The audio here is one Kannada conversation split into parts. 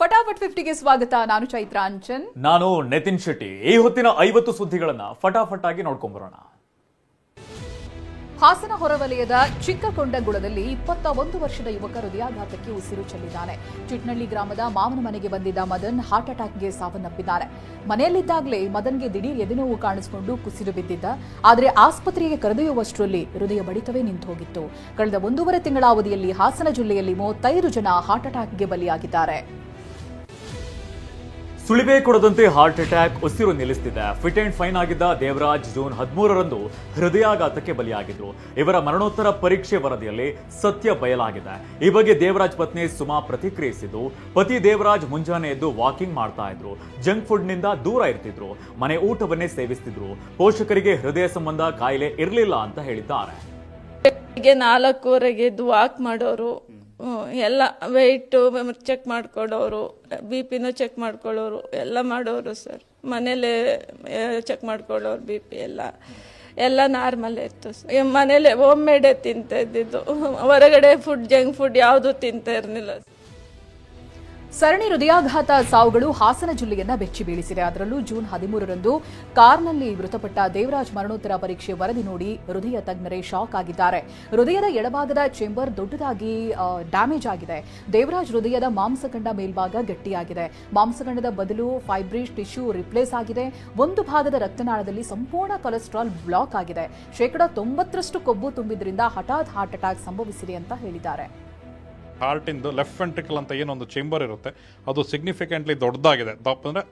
ಫಟಾಫಟ್ 50ಗೆ ಸ್ವಾಗತ. ನಾನು ಚೈತ್ರ ಅಂಚನ್. ನಾನು ನಿತಿನ್ ಶೆಟ್ಟಿ. ಈ ಹೊತ್ತಿನ 50 ಸುದ್ದಿಗಳನ್ನ ಫಟಾಫಟ್ ಆಗಿ ನೋಡ್ಕೊಂಡ್ಬರೋಣ. ಹಾಸನ ಹೊರವಲಯದ ಚಿಕ್ಕಕೊಂಡಗುಳದಲ್ಲಿ 21 ವರ್ಷದ ಯುವಕ ಹೃದಯಾಘಾತಕ್ಕೆ ಉಸಿರು ಚೆಲ್ಲಿದ್ದಾನೆ. ಚಿಟ್ನಳ್ಳಿ ಗ್ರಾಮದ ಮಾವನ ಮನೆಗೆ ಬಂದಿದ್ದ ಮದನ್ ಹಾರ್ಟ್ ಅಟ್ಯಾಕ್ಗೆ ಸಾವನ್ನಪ್ಪಿದ್ದಾನೆ. ಮನೆಯಲ್ಲಿದ್ದಾಗಲೇ ಮದನ್ಗೆ ದಿಢೀರ್ ಎದೆನೋವು ಕಾಣಿಸಿಕೊಂಡು ಕುಸಿದು ಬಿದ್ದಿದ್ದ. ಆದರೆ ಆಸ್ಪತ್ರೆಗೆ ಕರೆದೊಯ್ಯುವಷ್ಟರಲ್ಲಿ ಹೃದಯ ಬಡಿತವೇ ನಿಂತು ಹೋಗಿತ್ತು. ಕಳೆದ 1.5 ತಿಂಗಳ ಅವಧಿಯಲ್ಲಿ ಹಾಸನ ಜಿಲ್ಲೆಯಲ್ಲಿ 35 ಜನ ಹಾರ್ಟ್ ಅಟ್ಯಾಕ್ಗೆ ಬಲಿಯಾಗಿದ್ದಾರೆ. ಸುಳಿವೆ ಕೊಡದಂತೆ ಹಾರ್ಟ್ ಅಟ್ಯಾಕ್ ಉಸಿರು ನಿಲ್ಲಿಸುತ್ತಿದೆ. ಫಿಟ್ ಅಂಡ್ ಫೈನ್ ಆಗಿದ್ದ ದೇವರಾಜ್ ಜೂನ್ 13ರಂದು ಹೃದಯಾಘಾತಕ್ಕೆ ಬಲಿಯಾಗಿದ್ರು. ಇವರ ಮರಣೋತ್ತರ ಪರೀಕ್ಷೆ ವರದಿಯಲ್ಲಿ ಸತ್ಯ ಬಯಲಾಗಿದೆ. ಈ ಬಗ್ಗೆ ದೇವರಾಜ್ ಪತ್ನಿ ಸುಮಾ ಪ್ರತಿಕ್ರಿಯಿಸಿದ್ದು, ಪತಿ ದೇವರಾಜ್ ಮುಂಜಾನೆ ಎದ್ದು ವಾಕಿಂಗ್ ಮಾಡ್ತಾ ಇದ್ರು. ಜಂಕ್ ಫುಡ್ ನಿಂದ ದೂರ ಇರ್ತಿದ್ರು. ಮನೆ ಊಟವನ್ನೇ ಸೇವಿಸ್ತಿದ್ರು. ಪೋಷಕರಿಗೆ ಹೃದಯ ಸಂಬಂಧ ಕಾಯಿಲೆ ಇರಲಿಲ್ಲ ಅಂತ ಹೇಳಿದ್ದಾರೆ. 4:15 ಎದ್ದು ವಾಕ್ ಮಾಡೋರು, ಎಲ್ಲ ವೆಯ್ಟ್ ಚೆಕ್ ಮಾಡ್ಕೊಳ್ಳೋರು, BP ಚೆಕ್ ಮಾಡ್ಕೊಳ್ಳೋರು, ಎಲ್ಲ ಮಾಡೋರು ಸರ್. ಮನೇಲೆ ಚೆಕ್ ಮಾಡ್ಕೊಳ್ಳೋರು, BP ಎಲ್ಲ ನಾರ್ಮಲ್ ಇತ್ತು ಸರ್. ಮನೇಲೆ ಹೋಮ್ ಮೇಡೇ ತಿಂತಾ ಇದ್ದಿದ್ದು, ಹೊರಗಡೆ ಜಂಕ್ ಫುಡ್ ಯಾವುದು ತಿಂತಾ ಇರಲಿಲ್ಲ. ಸರಣಿ ಹೃದಯಾಘಾತ ಸಾವುಗಳು ಹಾಸನ ಜಿಲ್ಲೆಯನ್ನ ಬೆಚ್ಚಿ ಬೀಳಿಸಿದೆ. ಅದರಲ್ಲೂ ಜೂನ್ 13ರಂದು ಕಾರ್ನಲ್ಲಿ ಮೃತಪಟ್ಟ ದೇವರಾಜ್ ಮರಣೋತ್ತರ ಪರೀಕ್ಷೆ ವರದಿ ನೋಡಿ ಹೃದಯ ತಜ್ಞರೇ ಶಾಕ್ ಆಗಿದ್ದಾರೆ. ಹೃದಯದ ಎಡಭಾಗದ ಚೇಂಬರ್ ದೊಡ್ಡದಾಗಿ ಡ್ಯಾಮೇಜ್ ಆಗಿದೆ. ದೇವರಾಜ್ ಹೃದಯದ ಮಾಂಸಖಂಡ ಮೇಲ್ಭಾಗ ಗಟ್ಟಿಯಾಗಿದೆ. ಮಾಂಸಖಂಡದ ಬದಲು ಫೈಬ್ರಿಸ್ ಟಿಶ್ಯೂ ರಿಪ್ಲೇಸ್ ಆಗಿದೆ. ಒಂದು ಭಾಗದ ರಕ್ತನಾಳದಲ್ಲಿ ಸಂಪೂರ್ಣ ಕೊಲೆಸ್ಟ್ರಾಲ್ ಬ್ಲಾಕ್ ಆಗಿದೆ. 90% ಕೊಬ್ಬು ತುಂಬಿದ್ರಿಂದ ಹಠಾತ್ ಹಾರ್ಟ್ ಅಟ್ಯಾಕ್ ಸಂಭವಿಸಿದೆ ಅಂತ ಹೇಳಿದ್ದಾರೆ. ಹಾರ್ಟ್ ಇಂದು ಲೆಫ್ಟ್ ವೆಂಟ್ರಿಕಲ್ ಅಂತ ಏನೊಂದು ಚೇಂಬರ್ ಇರುತ್ತೆ, ಅದು ಸಿಗ್ನಿಫಿಕೆಂಟ್ಲಿ ದೊಡ್ಡದಾಗಿದೆ. ಅಂದರೆ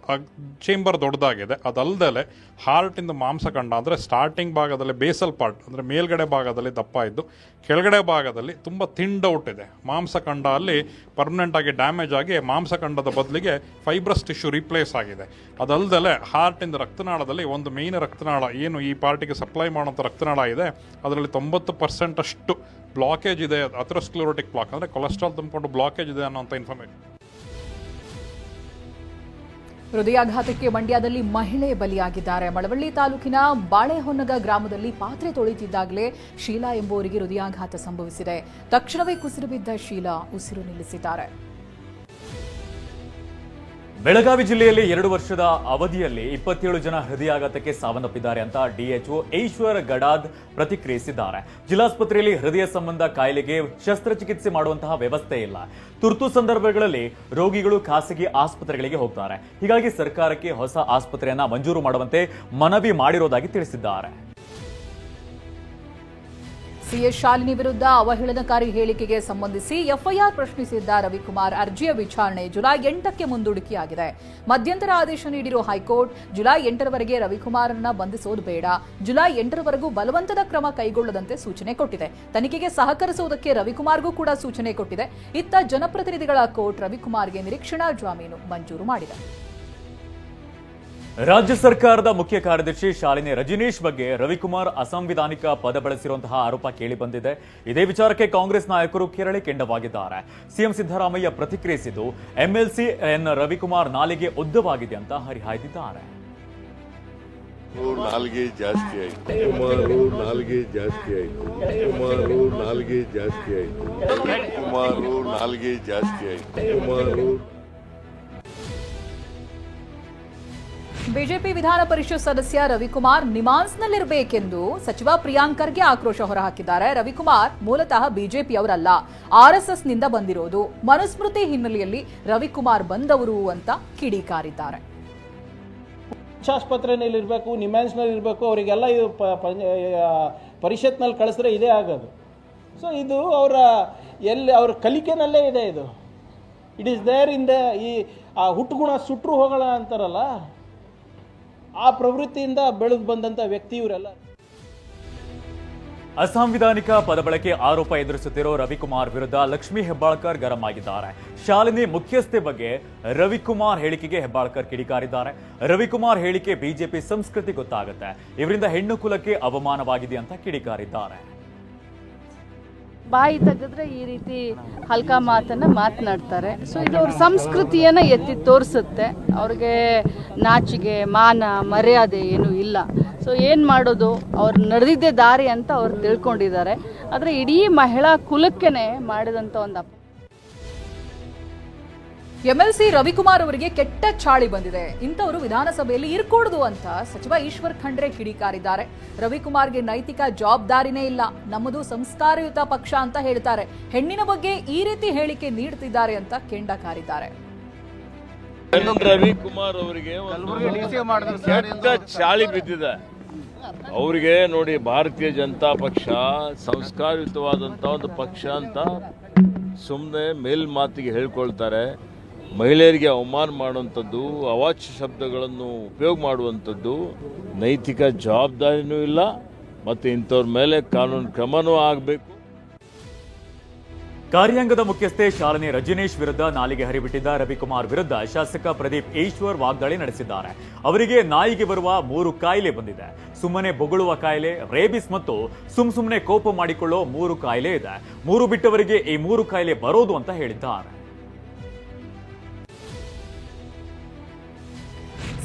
ಚೇಂಬರ್ ದೊಡ್ಡದಾಗಿದೆ. ಅದಲ್ಲದೆ ಹಾರ್ಟ್ ಇಂದು ಮಾಂಸಖಂಡ ಅಂದರೆ ಸ್ಟಾರ್ಟಿಂಗ್ ಭಾಗದಲ್ಲಿ ಬೇಸಲ್ ಪಾರ್ಟ್ ಅಂದರೆ ಮೇಲ್ಗಡೆ ಭಾಗದಲ್ಲಿ ದಪ್ಪ ಇದ್ದು, ಕೆಳಗಡೆ ಭಾಗದಲ್ಲಿ ತುಂಬ ಥಿನ್ಡ್ ಇದೆ. ಮಾಂಸಖಂಡ ಅಲ್ಲಿ ಪರ್ಮನೆಂಟ್ ಆಗಿ ಡ್ಯಾಮೇಜ್ ಆಗಿ ಮಾಂಸಖಂಡದ ಬದಲಿಗೆ ಫೈಬ್ರಸ್ ಟಿಶ್ಯೂ ರಿಪ್ಲೇಸ್ ಆಗಿದೆ. ಅದಲ್ಲದೆ ಹಾರ್ಟ್ ಇಂದ ರಕ್ತನಾಳದಲ್ಲಿ ಒಂದು ಮೇನ್ ರಕ್ತನಾಳ ಏನು ಈ ಪಾರ್ಟಿಗೆ ಸಪ್ಲೈ ಮಾಡುವಂಥ ರಕ್ತನಾಳ ಇದೆ, ಅದರಲ್ಲಿ 90% ಅಷ್ಟು ಬ್ಲಾಕೇಜ್ ಇದೆ. ಅಥೆರೋಸ್ಕ್ಲೆರೋಟಿಕ್ ಬ್ಲಾಕ್ ಅಂದರೆ ಕೊಲೆಸ್ಟ್ರಾಲ್ ತುಂಬಿಕೊಂಡು ಬ್ಲಾಕೇಜ್ ಇದೆ ಅನ್ನೋಂಥ ಇನ್ಫಾರ್ಮೇಶನ್. ಹೃದಯಾಘಾತಕ್ಕೆ ಮಂಡ್ಯದಲ್ಲಿ ಮಹಿಳೆ ಬಲಿಯಾಗಿದ್ದಾರೆ. ಮಳವಳ್ಳಿ ತಾಲೂಕಿನ ಬಾಳೆಹೊನ್ನಗ ಗ್ರಾಮದಲ್ಲಿ ಪಾತ್ರೆ ತೊಳೆಯುತ್ತಿದ್ದಾಗಲೇ ಶೀಲಾ ಎಂಬುವರಿಗೆ ಹೃದಯಾಘಾತ ಸಂಭವಿಸಿದೆ. ತಕ್ಷಣವೇ ಕುಸಿದು ಬಿದ್ದ ಶೀಲಾ ಉಸಿರು ನಿಲ್ಲಿಸಿದ್ದಾರೆ. ಬೆಳಗಾವಿ ಜಿಲ್ಲೆಯಲ್ಲಿ 2 ವರ್ಷದ ಅವಧಿಯಲ್ಲಿ 27 ಜನ ಹೃದಯಾಘಾತಕ್ಕೆ ಸಾವನ್ನಪ್ಪಿದ್ದಾರೆ ಅಂತ DHO ಈಶ್ವರ್ ಗಡಾದ್ ಪ್ರತಿಕ್ರಿಯಿಸಿದ್ದಾರೆ. ಜಿಲ್ಲಾಸ್ಪತ್ರೆಯಲ್ಲಿ ಹೃದಯ ಸಂಬಂಧ ಕಾಯಿಲೆಗೆ ಶಸ್ತ್ರಚಿಕಿತ್ಸೆ ಮಾಡುವಂತಹ ವ್ಯವಸ್ಥೆ ಇಲ್ಲ. ತುರ್ತು ಸಂದರ್ಭಗಳಲ್ಲಿ ರೋಗಿಗಳು ಖಾಸಗಿ ಆಸ್ಪತ್ರೆಗಳಿಗೆ ಹೋಗ್ತಾರೆ. ಹೀಗಾಗಿ ಸರ್ಕಾರಕ್ಕೆ ಹೊಸ ಆಸ್ಪತ್ರೆಯನ್ನ ಮಂಜೂರು ಮಾಡುವಂತೆ ಮನವಿ ಮಾಡಿರೋದಾಗಿ ತಿಳಿಸಿದ್ದಾರೆ. ಸಿಎಸ್ ಶಾಲಿನಿ ವಿರುದ್ಧ ಅವಹೇಳನಕಾರಿ ಹೇಳಿಕೆಗೆ ಸಂಬಂಧಿಸಿ FIR ಪ್ರಶ್ನಿಸಿದ್ದ ರವಿಕುಮಾರ್ ಅರ್ಜಿಯ ವಿಚಾರಣೆ ಜುಲೈ 8ಕ್ಕೆ ಮುಂದೂಡಿಕೆಯಾಗಿದೆ. ಮಧ್ಯಂತರ ಆದೇಶ ನೀಡಿರುವ ಹೈಕೋರ್ಟ್ ಜುಲೈ 8ರವರೆಗೆ ರವಿಕುಮಾರ್ನ ಬಂಧಿಸೋದು ಬೇಡ, ಜುಲೈ 8ರವರೆಗೂ ಬಲವಂತದ ಕ್ರಮ ಕೈಗೊಳ್ಳದಂತೆ ಸೂಚನೆ ಕೊಟ್ಟಿದೆ. ತನಿಖೆಗೆ ಸಹಕರಿಸುವುದಕ್ಕೆ ರವಿಕುಮಾರ್ಗೂ ಕೂಡ ಸೂಚನೆ ಕೊಟ್ಟಿದೆ. ಇತ್ತ ಜನಪ್ರತಿನಿಧಿಗಳ ಕೋರ್ಟ್ ರವಿಕುಮಾರ್ಗೆ ನಿರೀಕ್ಷಣಾ ಜಾಮೀನು ಮಂಜೂರು ಮಾಡಿದೆ. ರಾಜ್ಯ ಸರ್ಕಾರದ ಮುಖ್ಯ ಕಾರ್ಯದರ್ಶಿ ಶಾಲಿನಿ ರಜನೀಶ್ ಬಗ್ಗೆ ರವಿಕುಮಾರ್ ಅಸಂವಿಧಾನಿಕ ಪದ ಬಳಸಿರುವಂತಹ ಆರೋಪ ಕೇಳಿಬಂದಿದೆ. ಇದೇ ವಿಚಾರಕ್ಕೆ ಕಾಂಗ್ರೆಸ್ ನಾಯಕರು ಕೆರಳಿ ಕೆಂಡವಾಗಿದ್ದಾರೆ. ಸಿಎಂ ಸಿದ್ದರಾಮಯ್ಯ ಪ್ರತಿಕ್ರಿಯಿಸಿದ್ದು, MLC ಎನ್ ರವಿಕುಮಾರ್ ನಾಲಿಗೆ ಉದ್ದವಾಗಿದೆ ಅಂತ ಹರಿಹಾಯ್ದಿದ್ದಾರೆ. ನಾಲ್ಗೆ ಜಾಸ್ತಿ ಆಯ್ತು, ನಾಲ್ಗೆ ಜಾಸ್ತಿ ಆಯ್ತು, ನಾಲ್ಗೆ ಜಾಸ್ತಿ ಆಯ್ತು, ನಾಲ್ಗೆ ಜಾಸ್ತಿ ಆಯ್ತು. ಬಿಜೆಪಿ ವಿಧಾನ ಪರಿಷತ್ ಸದಸ್ಯ ರವಿಕುಮಾರ್ ನಿಮಾನ್ಸ್ನಲ್ಲಿರಬೇಕೆಂದು ಸಚಿವ ಪ್ರಿಯಾಂಕ್ ಖರ್ಗೆ ಆಕ್ರೋಶ ಹೊರಹಾಕಿದ್ದಾರೆ. ರವಿಕುಮಾರ್ ಮೂಲತಃ ಬಿಜೆಪಿಯವರಲ್ಲ, RSSನಿಂದ ಬಂದಿರೋದು. ಮನುಸ್ಮೃತಿ ಹಿನ್ನೆಲೆಯಲ್ಲಿ ರವಿಕುಮಾರ್ ಬಂದವರು ಅಂತ ಕಿಡಿಕಾರಿದ್ದಾರೆ. ಆಸ್ಪತ್ರೆಯಲ್ಲಿ ಇರಬೇಕು, ನಿಮ್ಯಾನ್ಸ್ನಲ್ಲಿ ಇರಬೇಕು, ಅವರಿಗೆಲ್ಲ ಇದು ಪರಿಷತ್ನಲ್ಲಿ ಕಳಿಸಿದ್ರೆ ಇದೇ ಆಗೋದು. ಸೊ ಇದು ಅವ್ರ ಕಲಿಕೆನಲ್ಲೇ ಇದೆ. ಇದು it is there in the ಈ ಹುಟ್ಟುಗುಣ ಸುಟ್ಟರು ಹೋಗೋಣ ಅಂತಾರಲ್ಲ, ಆ ಪ್ರವೃತ್ತಿಯಿಂದ ಬೆಳೆದು ಬಂದಂತ ವ್ಯಕ್ತಿ ಇವರೆಲ್ಲ. ಅಸಾಂವಿಧಾನಿಕ ಪದ ಬಳಕೆ ಆರೋಪ ಎದುರಿಸುತ್ತಿರೋ ರವಿಕುಮಾರ್ ವಿರುದ್ಧ ಲಕ್ಷ್ಮೀ ಹೆಬ್ಬಾಳ್ಕರ್ ಗರಂ ಆಗಿದ್ದಾರೆ. ಶಾಲಿನಿ ಮುಖ್ಯಸ್ಥೆ ಬಗ್ಗೆ ರವಿಕುಮಾರ್ ಹೇಳಿಕೆಗೆ ಹೆಬ್ಬಾಳ್ಕರ್ ಕಿಡಿಕಾರಿದ್ದಾರೆ. ರವಿಕುಮಾರ್ ಹೇಳಿಕೆ ಬಿಜೆಪಿ ಸಂಸ್ಕೃತಿ ಗೊತ್ತಾಗುತ್ತೆ, ಇವರಿಂದ ಹೆಣ್ಣು ಕುಲಕ್ಕೆ ಅವಮಾನವಾಗಿದೆ ಅಂತ ಕಿಡಿಕಾರಿದ್ದಾರೆ. ಬಾಯಿ ತೆಗೆದ್ರೆ ಈ ರೀತಿ ಹಲ್ಕಾ ಮಾತನ್ನ ಮಾತನಾಡ್ತಾರೆ. ಸೊ ಇದು ಅವ್ರ ಸಂಸ್ಕೃತಿಯನ್ನ ಎತ್ತಿ ತೋರಿಸುತ್ತೆ. ಅವ್ರಿಗೆ ನಾಚಿಗೆ ಮಾನ ಮರ್ಯಾದೆ ಏನೂ ಇಲ್ಲ. ಸೊ ಏನು ಮಾಡೋದು, ಅವ್ರು ನಡೆದಿದ್ದೇ ದಾರಿ ಅಂತ ಅವ್ರು ತಿಳ್ಕೊಂಡಿದ್ದಾರೆ. ಆದರೆ ಇಡೀ ಮಹಿಳಾ ಕುಲಕ್ಕೇನೆ ಮಾಡಿದಂಥ ಒಂದು ಎಂಎಲ್ಸಿ ರವಿಕುಮಾರ್ ಅವರಿಗೆ ಕೆಟ್ಟ ಚಾಳಿ ಬಂದಿದೆ. ಇಂಥವರು ವಿಧಾನಸಭೆಯಲ್ಲಿ ಇರ್ಕೂಡದು ಅಂತ ಸಚಿವ ಈಶ್ವರ್ ಖಂಡ್ರೆ ಕಿಡಿಕಾರಿದ್ದಾರೆ. ರವಿಕುಮಾರ್ಗೆ ನೈತಿಕ ಜವಾಬ್ದಾರಿನೇ ಇಲ್ಲ, ನಮ್ಮದು ಸಂಸ್ಕಾರಯುತ ಪಕ್ಷ ಅಂತ ಹೇಳ್ತಾರೆ. ಹೆಣ್ಣಿನ ಬಗ್ಗೆ ಈ ರೀತಿ ಹೇಳಿಕೆ ನೀಡುತ್ತಿದ್ದಾರೆ ಅಂತ ಕೆಂಡ ಕಾರಿದ್ದಾರೆ. ರವಿಕುಮಾರ್ ಅವರಿಗೆ ಕೆಟ್ಟ ಚಾಳಿ ಬಿದ್ದಿದೆ. ಅವರಿಗೆ ನೋಡಿ, ಭಾರತೀಯ ಜನತಾ ಪಕ್ಷ ಸಂಸ್ಕಾರಯುತವಾದಂಥ ಒಂದು ಪಕ್ಷ ಅಂತ ಸುಮ್ಮನೆ ಮೇಲ್ಮಾತಿಗೆ ಹೇಳ್ಕೊಳ್ತಾರೆ. ಮಹಿಳೆಯರಿಗೆ ಅವಮಾನ ಮಾಡುವಂಥದ್ದು, ಅವಾಚ್ಯ ಶಬ್ದಗಳನ್ನು ಉಪಯೋಗ ಮಾಡುವಂಥದ್ದು, ನೈತಿಕ ಜವಾಬ್ದಾರಿನೂ ಇಲ್ಲ ಮತ್ತು ಇಂಥವ್ರ ಮೇಲೆ ಕಾನೂನು ಕ್ರಮನೂ ಆಗಬೇಕು. ಕಾರ್ಯಾಂಗದ ಮುಖ್ಯಸ್ಥೆ ಶಾಲಿನಿ ರಜನೀಶ್ ವಿರುದ್ಧ ನಾಲಿಗೆ ಹರಿಬಿಟ್ಟಿದ್ದ ರವಿಕುಮಾರ್ ವಿರುದ್ಧ ಶಾಸಕ ಪ್ರದೀಪ್ ಈಶ್ವರ್ ವಾಗ್ದಾಳಿ ನಡೆಸಿದ್ದಾರೆ. ಅವರಿಗೆ ನಾಯಿಗೆ ಬರುವ 3 ಕಾಯಿಲೆ ಬಂದಿದೆ. ಸುಮ್ಮನೆ ಬೊಗಳುವ ಕಾಯಿಲೆ, ರೇಬಿಸ್ ಮತ್ತು ಸುಮ್ಮನೆ ಕೋಪ ಮಾಡಿಕೊಳ್ಳೋ 3 ಕಾಯಿಲೆ ಇದೆ. 3 ಬಿಟ್ಟವರಿಗೆ ಈ 3 ಕಾಯಿಲೆ ಬರೋದು ಅಂತ ಹೇಳಿದ್ದಾರೆ.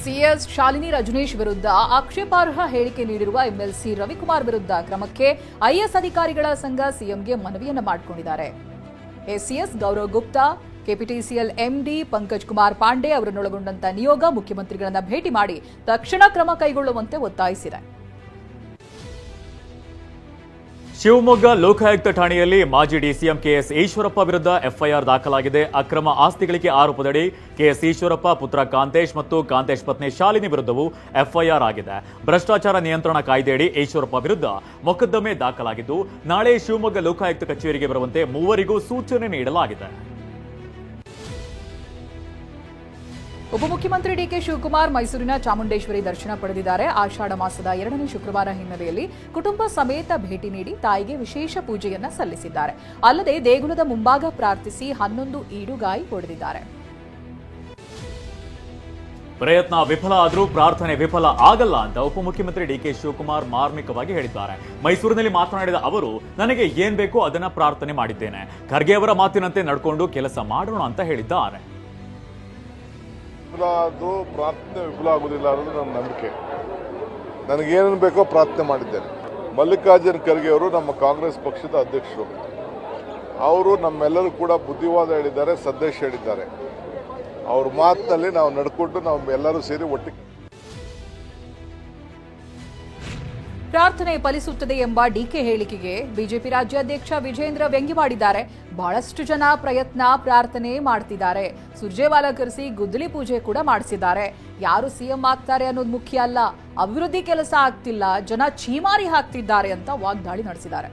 ಸಿಎಸ್ ಶಾಲಿನಿ ರಜನೀಶ್ ವಿರುದ್ಧ ಆಕ್ಷೇಪಾರ್ಹ ಹೇಳಿಕೆ ನೀಡಿರುವ ಎಂಎಲ್ಸಿ ರವಿಕುಮಾರ್ ವಿರುದ್ಧ ಕ್ರಮಕ್ಕೆ ಐಎಎಸ್ ಅಧಿಕಾರಿಗಳ ಸಂಘ ಸಿಎಂಗೆ ಮನವಿಯನ್ನ ಮಾಡಿಕೊಂಡಿದ್ದಾರೆ. ACS Gaurav Gupta, KPTCL MD Pankaj Kumar Pandey ಅವರನ್ನೊಳಗೊಂಡಂತ ನಿಯೋಗ ಮುಖ್ಯಮಂತ್ರಿಗಳನ್ನ ಭೇಟಿ ಮಾಡಿ ತಕ್ಷಣ ಕ್ರಮ ಕೈಗೊಳ್ಳುವಂತೆ ಒತ್ತಾಯಿಸಿದೆ. ಶಿವಮೊಗ್ಗ ಲೋಕಾಯುಕ್ತ ಠಾಣೆಯಲ್ಲಿ ಮಾಜಿ ಡಿಸಿಎಂ ಕೆಎಸ್ ಈಶ್ವರಪ್ಪ ವಿರುದ್ಧ ಎಫ್ಐಆರ್ ದಾಖಲಾಗಿದೆ. ಅಕ್ರಮ ಆಸ್ತಿಗಳಿಗೆ ಆರೋಪದಡಿ ಕೆಎಸ್ ಈಶ್ವರಪ್ಪ ಪುತ್ರ ಕಾಂತೇಶ್ ಮತ್ತು ಕಾಂತೇಶ್ ಪತ್ನಿ ಶಾಲಿನಿ ವಿರುದ್ಧವೂ ಎಫ್ಐಆರ್ ಆಗಿದೆ. ಭ್ರಷ್ಟಾಚಾರ ನಿಯಂತ್ರಣ ಕಾಯ್ದೆಯಡಿ ಈಶ್ವರಪ್ಪ ವಿರುದ್ಧ ಮೊಕದ್ದಮೆ ದಾಖಲಾಗಿದ್ದು, ನಾಳೆ ಶಿವಮೊಗ್ಗ ಲೋಕಾಯುಕ್ತ ಕಚೇರಿಗೆ ಬರುವಂತೆ ಮೂವರಿಗೂ ಸೂಚನೆ ನೀಡಲಾಗಿದೆ. ಉಪಮುಖ್ಯಮಂತ್ರಿ ಡಿಕೆ ಶಿವಕುಮಾರ್ ಮೈಸೂರಿನ ಚಾಮುಂಡೇಶ್ವರಿ ದರ್ಶನ ಪಡೆದಿದ್ದಾರೆ. ಆಷಾಢ ಮಾಸದ 2ನೇ ಶುಕ್ರವಾರ ಹಿನ್ನೆಲೆಯಲ್ಲಿ ಕುಟುಂಬ ಸಮೇತ ಭೇಟಿ ನೀಡಿ ತಾಯಿಗೆ ವಿಶೇಷ ಪೂಜೆಯನ್ನ ಸಲ್ಲಿಸಿದ್ದಾರೆ. ಅಲ್ಲದೆ ದೇಗುಲದ ಮುಂಭಾಗ ಪ್ರಾರ್ಥಿಸಿ 11 ಈಡುಗಾಯಿ ಹೊಡೆದಿದ್ದಾರೆ. ಪ್ರಯತ್ನ ವಿಫಲ ಆದರೂ ಪ್ರಾರ್ಥನೆ ವಿಫಲ ಆಗಲ್ಲ ಅಂತ ಉಪಮುಖ್ಯಮಂತ್ರಿ ಡಿಕೆ ಶಿವಕುಮಾರ್ ಮಾರ್ಮಿಕವಾಗಿ ಹೇಳಿದ್ದಾರೆ. ಮೈಸೂರಿನಲ್ಲಿ ಮಾತನಾಡಿದ ಅವರು, ನನಗೆ ಏನ್ ಬೇಕೋ ಅದನ್ನ ಪ್ರಾರ್ಥನೆ ಮಾಡಿದ್ದೇನೆ. ಖರ್ಗೆ ಅವರ ಮಾತಿನಂತೆ ನಡ್ಕೊಂಡು ಕೆಲಸ ಮಾಡೋಣ ಅಂತ ಹೇಳಿದ್ದಾರೆ. ಪ್ರಾರ್ಥನೆ ವಿಫಲ ಆಗುವುದಿಲ್ಲ ಅನ್ನೋದು ನನ್ನ ನಂಬಿಕೆ. ನನಗೇನೇನು ಬೇಕೋ ಪ್ರಾರ್ಥನೆ ಮಾಡಿದ್ದೇನೆ. ಮಲ್ಲಿಕಾರ್ಜುನ್ ಖರ್ಗೆ ಅವರು ನಮ್ಮ ಕಾಂಗ್ರೆಸ್ ಪಕ್ಷದ ಅಧ್ಯಕ್ಷರು. ಅವರು ನಮ್ಮೆಲ್ಲರೂ ಕೂಡ ಬುದ್ಧಿವಾದ ಹೇಳಿದ್ದಾರೆ, ಸಂದೇಶ ಹೇಳಿದ್ದಾರೆ. ಅವ್ರ ಮಾತಿನಲ್ಲಿ ನಾವು ನಡ್ಕೊಂಡು ನಾವು ಎಲ್ಲರೂ ಸೇರಿ ಒಟ್ಟಿಗೆ ಪ್ರಾರ್ಥನೆ ಫಲಿಸುತ್ತದೆ ಎಂಬ ಡಿಕೆ ಹೇಳಿಕೆಗೆ ಬಿಜೆಪಿ ರಾಜ್ಯಾಧ್ಯಕ್ಷ ವಿಜೇಂದ್ರ ವ್ಯಂಗ್ಯವಾಡಿದ್ದಾರೆ. ಬಹಳಷ್ಟು ಜನ ಪ್ರಯತ್ನ ಪ್ರಾರ್ಥನೆ ಮಾಡ್ತಿದ್ದಾರೆ. ಸುರ್ಜೇವಾಲಾ ಕರೆಸಿ ಗುದ್ದಲಿ ಪೂಜೆ ಕೂಡ ಮಾಡಿಸಿದ್ದಾರೆ. ಯಾರು ಸಿಎಂ ಆಗ್ತಾರೆ ಅನ್ನೋದು ಮುಖ್ಯ ಅಲ್ಲ, ಅಭಿವೃದ್ಧಿ ಕೆಲಸ ಆಗ್ತಿಲ್ಲ, ಜನ ಚೀಮಾರಿ ಹಾಕ್ತಿದ್ದಾರೆ ಅಂತ ವಾಗ್ದಾಳಿ ನಡೆಸಿದ್ದಾರೆ.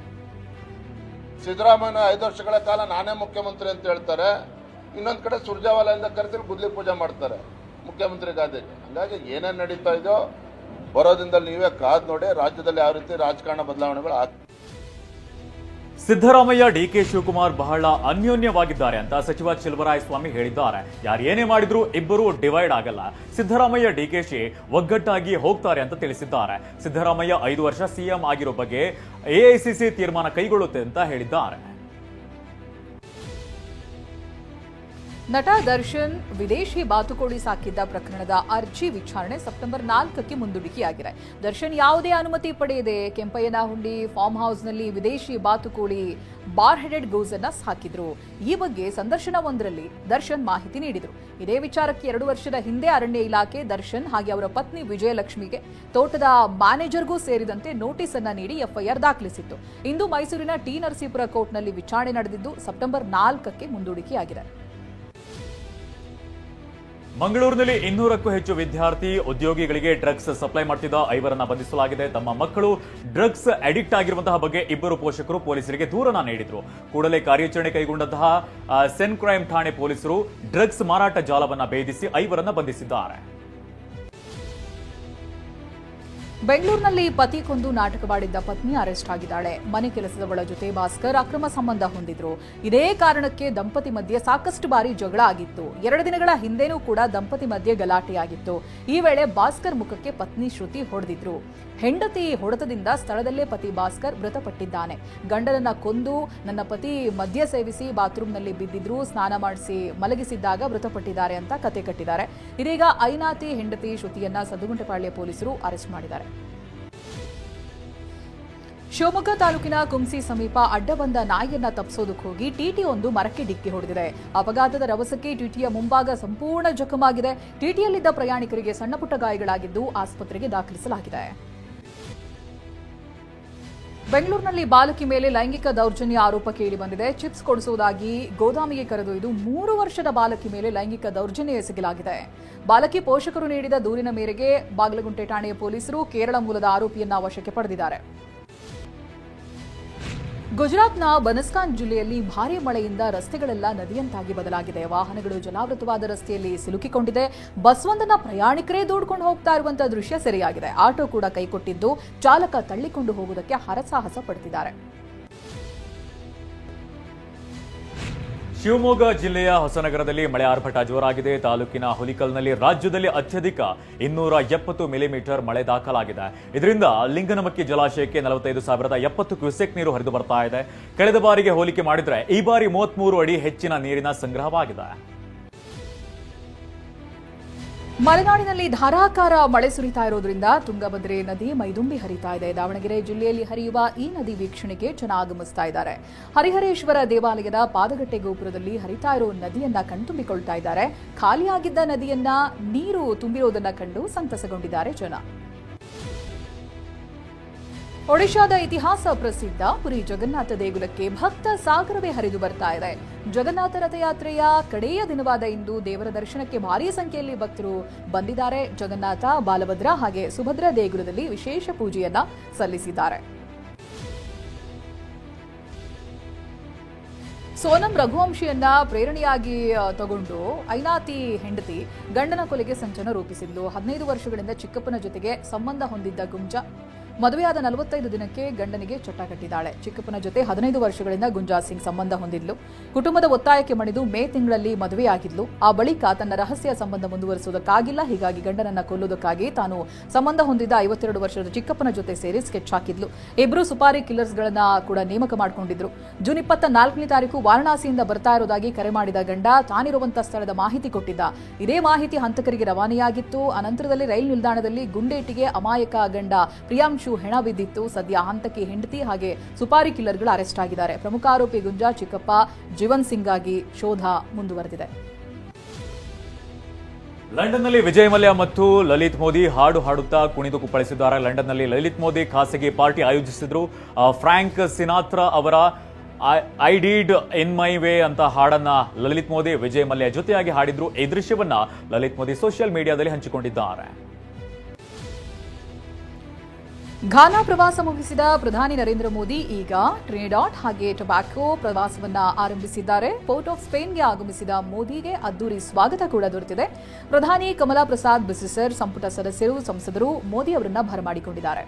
ಸಿದ್ದರಾಮಯ್ಯ 5 ವರ್ಷಗಳ ಕಾಲ ನಾನೇ ಮುಖ್ಯಮಂತ್ರಿ ಅಂತ ಹೇಳ್ತಾರೆ. ಇನ್ನೊಂದು ಕಡೆ ಸುರ್ಜೇವಾಲಾಯಿಂದ ಕರೆಸಿ ಗುದ್ದಲಿ ಪೂಜೆ ಮಾಡ್ತಾರೆ ಮುಖ್ಯಮಂತ್ರಿ ಗಾದಿಗೆ. ಹಾಗಾಗಿ ಏನೇನು ನಡೀತಾ ಇದೆಯೋ ಬರೋದ್ರಿಂದಲ್ಲಿ ನೀವೇ ಕಾದ್ ನೋಡಿ, ರಾಜ್ಯದಲ್ಲಿ ಯಾವ ರೀತಿ ರಾಜಕಾರಣ ಬದಲಾವಣೆಗಳು ಆಗ್ತದೆ. ಸಿದ್ದರಾಮಯ್ಯ ಡಿಕೆ ಶಿವಕುಮಾರ್ ಬಹಳ ಅನ್ಯೋನ್ಯವಾಗಿದ್ದಾರೆ ಅಂತ ಸಚಿವ ಸ್ವಾಮಿ ಹೇಳಿದ್ದಾರೆ. ಯಾರು ಏನೇ ಮಾಡಿದ್ರು ಇಬ್ಬರು ಡಿವೈಡ್ ಆಗಲ್ಲ. ಸಿದ್ದರಾಮಯ್ಯ ಡಿಕೆಶಿ ಒಗ್ಗಟ್ಟಾಗಿ ಹೋಗ್ತಾರೆ ಅಂತ ತಿಳಿಸಿದ್ದಾರೆ. ಸಿದ್ದರಾಮಯ್ಯ 5 ವರ್ಷ ಸಿಎಂ ಆಗಿರೋ ಬಗ್ಗೆ ಎಐಸಿಸಿ ತೀರ್ಮಾನ ಕೈಗೊಳ್ಳುತ್ತೆ ಅಂತ ಹೇಳಿದ್ದಾರೆ. ನಟ ದರ್ಶನ್ ವಿದೇಶಿ ಬಾತುಕೋಳಿ ಸಾಕಿದ್ದ ಪ್ರಕರಣದ ಅರ್ಜಿ ವಿಚಾರಣೆ ಸೆಪ್ಟೆಂಬರ್ 4ಕ್ಕೆ ಮುಂದೂಡಿಕೆಯಾಗಿದೆ. ದರ್ಶನ್ ಯಾವುದೇ ಅನುಮತಿ ಪಡೆಯದೆ ಕೆಂಪಯ್ಯನಹುಂಡಿ ಫಾರ್ಮ್ ಹೌಸ್ನಲ್ಲಿ ವಿದೇಶಿ ಬಾತುಕೋಳಿ ಬಾರ್ ಹೆಡೆಡ್ ಗೂಸ್ ಅನ್ನ ಸಾಕಿದ್ರು. ಈ ಬಗ್ಗೆ ಸಂದರ್ಶನವೊಂದರಲ್ಲಿ ದರ್ಶನ್ ಮಾಹಿತಿ ನೀಡಿದರು. ಇದೇ ವಿಚಾರಕ್ಕೆ 2 ವರ್ಷದ ಹಿಂದೆ ಅರಣ್ಯ ಇಲಾಖೆ ದರ್ಶನ್ ಹಾಗೆ ಅವರ ಪತ್ನಿ ವಿಜಯಲಕ್ಷ್ಮಿಗೆ ತೋಟದ ಮ್ಯಾನೇಜರ್ಗೂ ಸೇರಿದಂತೆ ನೋಟಿಸ್ ಅನ್ನ ನೀಡಿ ಎಫ್ಐಆರ್ ದಾಖಲಿಸಿತ್ತು. ಇಂದು ಮೈಸೂರಿನ ಟಿ ನರಸೀಪುರ ಕೋರ್ಟ್ನಲ್ಲಿ ವಿಚಾರಣೆ ನಡೆದಿದ್ದು ಸೆಪ್ಟೆಂಬರ್ 4ಕ್ಕೆ ಮುಂದೂಡಿಕೆಯಾಗಿದೆ. ಮಂಗಳೂರಿನಲ್ಲಿ 200ಕ್ಕೂ ಹೆಚ್ಚು ವಿದ್ಯಾರ್ಥಿ ಉದ್ಯೋಗಿಗಳಿಗೆ ಡ್ರಗ್ಸ್ ಸಪ್ಲೈ ಮಾಡ್ತಿದ್ದ 5 ಬಂಧಿಸಲಾಗಿದೆ. ತಮ್ಮ ಮಕ್ಕಳು ಡ್ರಗ್ಸ್ ಅಡಿಕ್ಟ್ ಆಗಿರುವಂತಹ ಬಗ್ಗೆ 2 ಪೋಷಕರು ಪೊಲೀಸರಿಗೆ ದೂರನ್ನ ನೀಡಿದ್ರು. ಕೂಡಲೇ ಕಾರ್ಯಾಚರಣೆ ಕೈಗೊಂಡಂತಹ ಸೆನ್ ಕ್ರೈಮ್ ಠಾಣೆ ಪೊಲೀಸರು ಡ್ರಗ್ಸ್ ಮಾರಾಟ ಜಾಲವನ್ನ ಭೇದಿಸಿ 5 ಬಂಧಿಸಿದ್ದಾರೆ. ಬೆಂಗಳೂರಿನಲ್ಲಿ ಪತಿ ಕೊಂದು ನಾಟಕವಾಡಿದ್ದ ಪತ್ನಿ ಅರೆಸ್ಟ್ ಆಗಿದ್ದಾಳೆ. ಮನೆ ಕೆಲಸದವಳ ಜೊತೆ ಭಾಸ್ಕರ್ ಅಕ್ರಮ ಸಂಬಂಧ ಹೊಂದಿದ್ರು. ಇದೇ ಕಾರಣಕ್ಕೆ ದಂಪತಿ ಮಧ್ಯೆ ಸಾಕಷ್ಟು ಬಾರಿ ಜಗಳ ಆಗಿತ್ತು. 2 ದಿನಗಳ ಹಿಂದೆನೂ ಕೂಡ ದಂಪತಿ ಮಧ್ಯೆ ಗಲಾಟೆಯಾಗಿತ್ತು. ಈ ವೇಳೆ ಭಾಸ್ಕರ್ ಮುಖಕ್ಕೆ ಪತ್ನಿ ಶ್ರುತಿ ಹೊಡೆದಿದ್ರು. ಹೆಂಡತಿ ಹೊಡೆತದಿಂದ ಸ್ಥಳದಲ್ಲೇ ಪತಿ ಭಾಸ್ಕರ್ ಮೃತಪಟ್ಟಿದ್ದಾನೆ. ಗಂಡನನ್ನ ಕೊಂದು ನನ್ನ ಪತಿ ಮದ್ಯ ಸೇವಿಸಿ ಬಾತ್ರೂಮ್ನಲ್ಲಿ ಬಿದ್ದಿದ್ರು, ಸ್ನಾನ ಮಾಡಿಸಿ ಮಲಗಿಸಿದ್ದಾಗ ಮೃತಪಟ್ಟಿದ್ದಾರೆ ಅಂತ ಕತೆ ಕಟ್ಟಿದ್ದಾರೆ. ಇದೀಗ ಐನಾತಿ ಹೆಂಡತಿ ಶ್ರುತಿಯನ್ನ ಸದ್ದುಗುಂಟೆಪಾಳ್ಯ ಪೊಲೀಸರು ಅರೆಸ್ಟ್ ಮಾಡಿದ್ದಾರೆ. ಶಿವಮೊಗ್ಗ ತಾಲೂಕಿನ ಕುಂಸಿ ಸಮೀಪ ಅಡ್ಡ ಬಂದ ನಾಯಿಯನ್ನ ತಪ್ಪಿಸೋದಕ್ಕೆ ಹೋಗಿ ಟಿಟಿ ಒಂದು ಮರಕ್ಕೆ ಡಿಕ್ಕಿ ಹೊಡೆದಿದೆ. ಅಪಘಾತದ ರಭಸಕ್ಕೆ ಟಿಟಿಯ ಮುಂಭಾಗ ಸಂಪೂರ್ಣ ಜಖಮಾಗಿದೆ. ಟಿಟಿಯಲ್ಲಿದ್ದ ಪ್ರಯಾಣಿಕರಿಗೆ ಸಣ್ಣಪುಟ್ಟ ಗಾಯಗಳಾಗಿದ್ದು ಆಸ್ಪತ್ರೆಗೆ ದಾಖಲಿಸಲಾಗಿದೆ. ಬೆಂಗಳೂರಿನಲ್ಲಿ ಬಾಲಕಿ ಮೇಲೆ ಲೈಂಗಿಕ ದೌರ್ಜನ್ಯ ಆರೋಪ ಕೇಳಿಬಂದಿದೆ. ಚಿಪ್ಸ್ ಕೊಡಿಸುವುದಾಗಿ ಗೋದಾಮಿಗೆ ಕರೆದೊಯ್ದು 3 ವರ್ಷದ ಬಾಲಕಿ ಮೇಲೆ ಲೈಂಗಿಕ ದೌರ್ಜನ್ಯ ಎಸಗಲಾಗಿದೆ. ಬಾಲಕಿ ಪೋಷಕರು ನೀಡಿದ ದೂರಿನ ಮೇರೆಗೆ ಬಾಗಲಗುಂಟೆ ಠಾಣೆಯ ಪೊಲೀಸರು ಕೇರಳ ಮೂಲದ ಆರೋಪಿಯನ್ನ ವಶಕ್ಕೆ ಪಡೆದಿದ್ದಾರೆ. ಗುಜರಾತ್ನ ಬನಸ್ಕಾನ್ ಜಿಲ್ಲೆಯಲ್ಲಿ ಭಾರೀ ಮಳೆಯಿಂದ ರಸ್ತೆಗಳೆಲ್ಲ ನದಿಯಂತಾಗಿ ಬದಲಾಗಿದೆ. ವಾಹನಗಳು ಜಲಾವೃತವಾದ ರಸ್ತೆಯಲ್ಲಿ ಸಿಲುಕಿಕೊಂಡಿದೆ. ಬಸ್ವೊಂದನ್ನ ಪ್ರಯಾಣಿಕರೇ ದೂಡ್ಕೊಂಡು ಹೋಗ್ತಾ ಇರುವಂತಹ ದೃಶ್ಯ ಸೆರೆಯಾಗಿದೆ. ಆಟೋ ಕೂಡ ಕೈಕೊಟ್ಟಿದ್ದು ಚಾಲಕ ತಳ್ಳಿಕೊಂಡು ಹೋಗುವುದಕ್ಕೆ ಹರಸಾಹಸ ಪಡ್ತಿದ್ದಾರೆ. ಶಿವಮೊಗ್ಗ ಜಿಲ್ಲೆಯ ಹೊಸನಗರದಲ್ಲಿ ಮಳೆ ಆರ್ಭಟ ಜೋರಾಗಿದೆ. ತಾಲೂಕಿನ ಹುಲಿಕಲ್ನಲ್ಲಿ ರಾಜ್ಯದಲ್ಲಿ ಅತ್ಯಧಿಕ 270 ಮಿಲಿಮೀಟರ್ ಮಳೆ ದಾಖಲಾಗಿದೆ. ಇದರಿಂದ ಲಿಂಗನಮಕ್ಕಿ ಜಲಾಶಯಕ್ಕೆ 45,070 ಕ್ಯೂಸೆಕ್ ನೀರು ಹರಿದು ಬರ್ತಾ ಇದೆ. ಕಳೆದ ಬಾರಿಗೆ ಹೋಲಿಕೆ ಮಾಡಿದರೆ ಈ ಬಾರಿ 33 ಅಡಿ ಹೆಚ್ಚಿನ ನೀರಿನ ಸಂಗ್ರಹವಾಗಿದೆ. ಮಲೆನಾಡಿನಲ್ಲಿ ಧಾರಾಕಾರ ಮಳೆ ಸುರಿತಾ ಇರೋದ್ರಿಂದ ತುಂಗಭದ್ರೆ ನದಿ ಮೈದುಂಬಿ ಹರಿತಾ ಇದೆ. ದಾವಣಗೆರೆ ಜಿಲ್ಲೆಯಲ್ಲಿ ಹರಿಯುವ ಈ ನದಿ ವೀಕ್ಷಣೆಗೆ ಜನ ಆಗಮಿಸ್ತಾ ಇದ್ದಾರೆ. ಹರಿಹರೇಶ್ವರ ದೇವಾಲಯದ ಪಾದಗಟ್ಟೆ ಗೋಪುರದಲ್ಲಿ ಹರಿತಾ ಇರೋ ನದಿಯನ್ನ ಕಣ್ತುಂಬಿಕೊಳ್ತಾ ಇದ್ದಾರೆ. ಖಾಲಿಯಾಗಿದ್ದ ನದಿಯನ್ನ ನೀರು ತುಂಬಿರೋದನ್ನ ಕಂಡು ಸಂತಸಗೊಂಡಿದ್ದಾರೆ ಜನ. ಒಡಿಶಾದ ಇತಿಹಾಸ ಪ್ರಸಿದ್ಧ ಪುರಿ ಜಗನ್ನಾಥ ದೇಗುಲಕ್ಕೆ ಭಕ್ತ ಸಾಗರವೇ ಹರಿದು ಬರ್ತಾ ಇದೆ. ಜಗನ್ನಾಥ ರಥಯಾತ್ರೆಯ ಕಡೆಯ ದಿನವಾದ ಇಂದು ದೇವರ ದರ್ಶನಕ್ಕೆ ಭಾರೀ ಸಂಖ್ಯೆಯಲ್ಲಿ ಭಕ್ತರು ಬಂದಿದ್ದಾರೆ. ಜಗನ್ನಾಥ, ಬಾಲಭದ್ರ ಹಾಗೆ ಸುಭದ್ರ ದೇಗುಲದಲ್ಲಿ ವಿಶೇಷ ಪೂಜೆಯನ್ನ ಸಲ್ಲಿಸಿದ್ದಾರೆ. ಸೋನಂ ರಘುವಂಶಿಯನ್ನ ಪ್ರೇರಣೆಯಾಗಿ ತಗೊಂಡು ಐನಾತಿ ಹೆಂಡತಿ ಗಂಡನ ಕೊಲೆಗೆ ಸಂಚನ ರೂಪಿಸಿದ್ಲು. 15 ವರ್ಷಗಳಿಂದ ಚಿಕ್ಕಪ್ಪನ ಜೊತೆಗೆ ಸಂಬಂಧ ಹೊಂದಿದ್ದ ಗುಂಜಾ ಮದುವೆಯಾದ 45 ದಿನಕ್ಕೆ ಗಂಡನಿಗೆ ಚಟ ಕಟ್ಟಿದ್ದಾಳೆ. ಚಿಕ್ಕಪ್ಪನ ಜೊತೆ 15 ವರ್ಷಗಳಿಂದ ಗುಂಜಾ ಸಿಂಗ್ ಸಂಬಂಧ ಹೊಂದಿದ್ಲು. ಕುಟುಂಬದ ಒತ್ತಾಯಕ್ಕೆ ಮಣಿದು ಮೇ ತಿಂಗಳಲ್ಲಿ ಮದುವೆಯಾಗಿದ್ಲು. ಆ ಬಳಿಕ ತನ್ನ ರಹಸ್ಯ ಸಂಬಂಧ ಮುಂದುವರಿಸುವುದಕ್ಕಾಗಿಲ್ಲ, ಹೀಗಾಗಿ ಗಂಡನನ್ನ ಕೊಲ್ಲುವುದಕ್ಕಾಗಿ ತಾನು ಸಂಬಂಧ ಹೊಂದಿದ್ದ 52 ವರ್ಷದ ಚಿಕ್ಕಪ್ಪನ ಜೊತೆ ಸೇರಿ ಸ್ಕೆಚ್ ಹಾಕಿದ್ಲು. ಇಬ್ಬರು ಸುಪಾರಿ ಕಿಲ್ಲರ್ಸ್ಗಳನ್ನ ಕೂಡ ನೇಮಕ ಮಾಡಿಕೊಂಡಿದ್ರು. ಜೂನ್ 24ನೇ ತಾರೀಕು ವಾರಣಾಸಿಯಿಂದ ಬರ್ತಾ ಇರೋದಾಗಿ ಕರೆ ಮಾಡಿದ ಗಂಡ ತಾನಿರುವಂತಹ ಸ್ಥಳದ ಮಾಹಿತಿ ಕೊಟ್ಟಿದ್ದ. ಇದೇ ಮಾಹಿತಿ ಹಂತಕರಿಗೆ ರವಾನೆಯಾಗಿತ್ತು. ಅನಂತರದಲ್ಲಿ ರೈಲು ನಿಲ್ದಾಣದಲ್ಲಿ ಗುಂಡೇಟಿಗೆ ಅಮಾಯಕ ಗಂಡ ಪ್ರಿಯಾಂಶು ಹೆಣ ಬಿದ್ದಿತ್ತು. ಸದ್ಯ ಹಂತಕಿ ಹೆಂಡತಿ ಹಾಗೆ ಸುಪಾರಿ ಕಿಲ್ಲರ್ಗಳು ಅರೆಸ್ಟ್ ಆಗಿದ್ದಾರೆ. ಪ್ರಮುಖ ಆರೋಪಿ ಗುಂಜಾ ಚಿಕ್ಕಪ್ಪ ಜೀವನ್ ಸಿಂಗ್ ಆಗಿ ಶೋಧ ಮುಂದುವರೆದಿದೆ. ಲಂಡನ್ನಲ್ಲಿ ವಿಜಯ್ ಮಲ್ಯ ಮತ್ತು ಲಲಿತ್ ಮೋದಿ ಹಾಡು ಹಾಡುತ್ತಾ ಕುಣಿದು ಕುಪ್ಪಳಿಸಿದ್ದಾರೆ. ಲಂಡನ್ನಲ್ಲಿ ಲಲಿತ್ ಮೋದಿ ಖಾಸಗಿ ಪಾರ್ಟಿ ಆಯೋಜಿಸಿದ್ರು. ಫ್ರಾಂಕ್ ಸಿನಾತ್ರಾ ಅವರ I did in my way ಅಂತ ಹಾಡನ್ನ ಲಲಿತ್ ಮೋದಿ ವಿಜಯ್ ಮಲ್ಯ ಜೊತೆಯಾಗಿ ಹಾಡಿದ್ರು. ಈ ದೃಶ್ಯವನ್ನ ಲಲಿತ್ ಮೋದಿ ಸೋಷಿಯಲ್ ಮೀಡಿಯಾದಲ್ಲಿ ಹಂಚಿಕೊಂಡಿದ್ದಾರೆ. ಘಾನಾ ಪ್ರವಾಸ ಮುಗಿಸಿದ ಪ್ರಧಾನಿ ನರೇಂದ್ರ ಮೋದಿ ಈಗ ಟ್ರಿನಿಡಾಡ್ ಹಾಗೆ ಟೊಬ್ಯಾಕೊ ಪ್ರವಾಸವನ್ನ ಆರಂಭಿಸಿದ್ದಾರೆ. ಪೋರ್ಟ್ ಆಫ್ ಸ್ಪೇನ್ಗೆ ಆಗಮಿಸಿದ ಮೋದಿಗೆ ಅದ್ದೂರಿ ಸ್ವಾಗತ ಕೂಡ ದೊರೆತಿದೆ. ಪ್ರಧಾನಿ ಕಮಲಾ ಪ್ರಸಾದ್ ಬಿಸಿಸರ್, ಸಂಪುಟ ಸದಸ್ಯರು, ಸಂಸದರು ಮೋದಿ ಅವರನ್ನ ಬರಮಾಡಿಕೊಂಡಿದ್ದಾರೆ.